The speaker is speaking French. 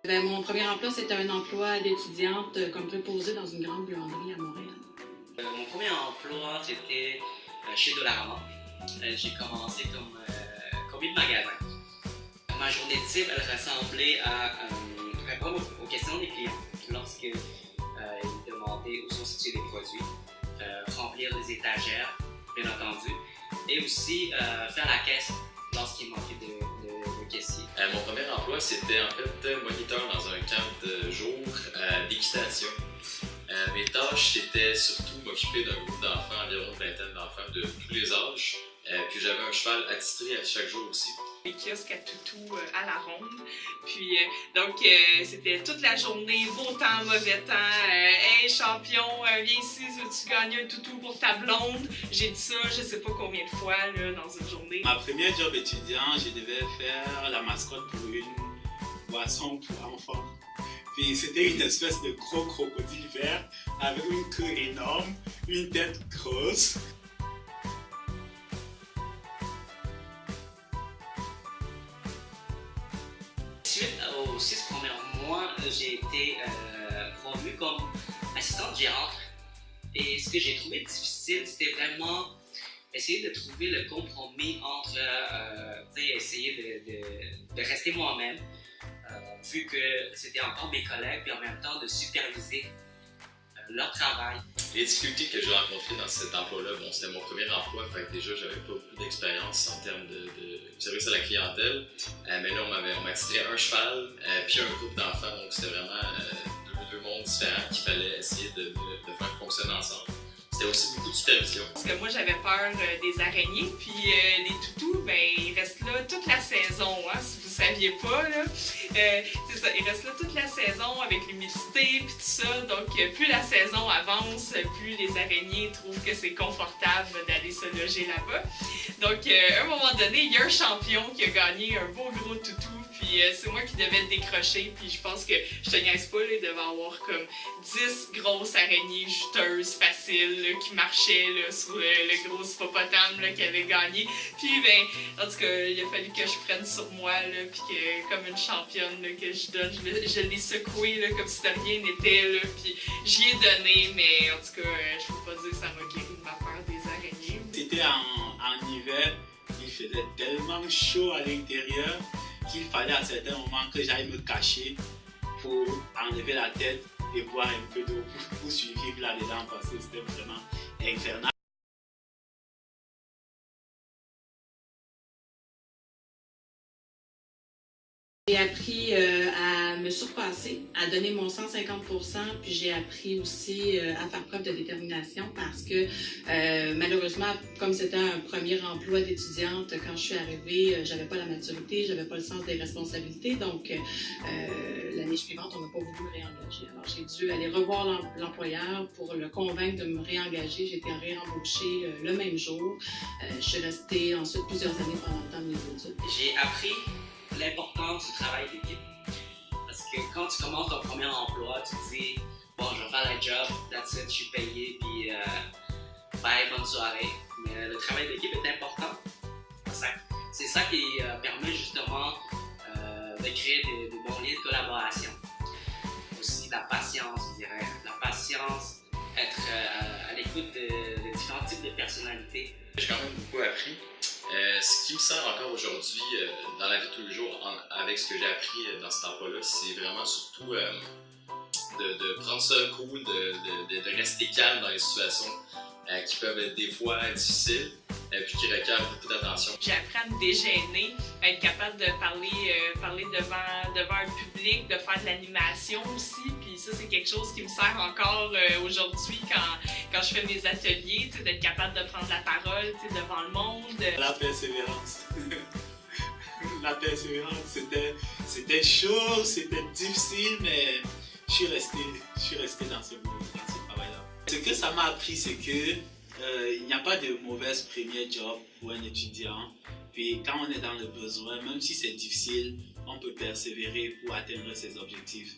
Mon premier emploi, c'était un emploi d'étudiante comme préposée dans une grande buanderie à Montréal. Mon premier emploi, c'était chez Dollarama. J'ai commencé comme commis de magasin. Ma journée type, elle ressemblait à répondre aux questions des clients lorsqu'ils demandaient où sont situés les produits, remplir les étagères, bien entendu, et aussi faire la caisse lorsqu'il manquait de caissier. Mon premier emploi, c'était en fait moniteur dans un camp de jour d'équitation. Mes tâches, c'était surtout m'occuper d'un groupe d'enfants, environ une vingtaine d'enfants de tous les âges. Puis j'avais un cheval attitré à chaque jour aussi. Les kiosques à toutou à la ronde. Puis c'était toute la journée, beau temps, mauvais temps. Hey champion, viens ici, veux-tu gagner un toutou pour ta blonde? J'ai dit ça, je sais pas combien de fois là, dans une journée. Ma première job étudiant, je devais faire la mascotte pour une boisson pour enfants. Puis c'était une espèce de gros crocodile vert avec une queue énorme, une tête grosse. Suite aux 6 premiers mois, j'ai été promu comme assistante gérante. Et ce que j'ai trouvé difficile, c'était vraiment essayer de trouver le compromis entre essayer de rester moi-même, vu que c'était encore mes collègues, puis en même temps de superviser leur travail. Les difficultés que j'ai rencontrées dans cet emploi-là, bon, c'était mon premier emploi, fait que déjà j'avais pas beaucoup d'expérience en termes de service à la clientèle. Mais là, on m'a attitré un cheval, puis un groupe d'enfants, donc c'était vraiment deux mondes différents qu'il fallait essayer de faire fonctionner ensemble. C'était aussi beaucoup de supervision. Parce que moi, j'avais peur des araignées, puis les toutous, ben, ils restent là toute la saison, hein, si vous saviez pas, là. C'est ça, ils restent là toute la saison avec l'humidité, puis tout ça. Donc, plus la saison avance, plus les araignées trouvent que c'est confortable d'aller se loger là-bas. Donc, à un moment donné, il y a un champion qui a gagné un beau gros toutou, puis c'est moi qui devais le décrocher, puis je pense que je te niaise pas, là, il devait avoir comme 10 grosses araignées juteuses, faciles, là, qui marchaient là, sur le gros hippopotame là, qui avait gagné. Puis ben, en tout cas, il a fallu que je prenne sur moi, là, puis que comme une championne là, que je donne, je l'ai secoué là, comme si de rien n'était, là, puis j'y ai donné, mais en tout cas, je peux pas dire que ça m'a guéri de ma peur des araignées. C'était en hiver, il faisait tellement chaud à l'intérieur qu'il fallait à certains moments que j'aille me cacher pour enlever la tête et boire un peu d'eau pour survivre là-dedans parce que c'était vraiment infernal. J'ai appris à me surpasser, à donner mon 150%, puis j'ai appris aussi à faire preuve de détermination parce que malheureusement, comme c'était un premier emploi d'étudiante, quand je suis arrivée, j'avais pas la maturité, j'avais pas le sens des responsabilités, donc l'année suivante, on n'a pas voulu me réengager. Alors j'ai dû aller revoir l'employeur pour le convaincre de me réengager. J'ai été réembauchée le même jour. Je suis restée ensuite plusieurs années pendant le temps de mes études. J'ai appris l'importance du travail d'équipe. Parce que quand tu commences ton premier emploi, tu te dis bon, je vais faire le job, that's it, je suis payé, puis bye, bonne soirée. Mais le travail d'équipe est important. C'est ça qui permet justement de créer de bons liens de collaboration. Aussi la patience, je dirais. La patience, être à l'écoute de différents types de personnalités. J'ai quand même beaucoup appris. Ce qui me sert encore aujourd'hui dans la vie de tous les jours, avec ce que j'ai appris dans cet emploi-là, c'est vraiment surtout de prendre ça cool, de rester calme dans les situations qui peuvent être des fois difficiles, puis qui requièrent beaucoup d'attention. J'ai appris à me dégêner, à être capable de parler devant un public, de faire de l'animation aussi, puis ça c'est quelque chose qui me sert encore aujourd'hui quand je fais mes ateliers, d'être capable de prendre la parole devant le monde. La persévérance. La persévérance, c'était chaud, c'était difficile, mais je suis resté dans ce travail-là. Ce que ça m'a appris, c'est que il n'y a pas de mauvaise premier job pour un étudiant. Puis quand on est dans le besoin, même si c'est difficile, on peut persévérer pour atteindre ses objectifs.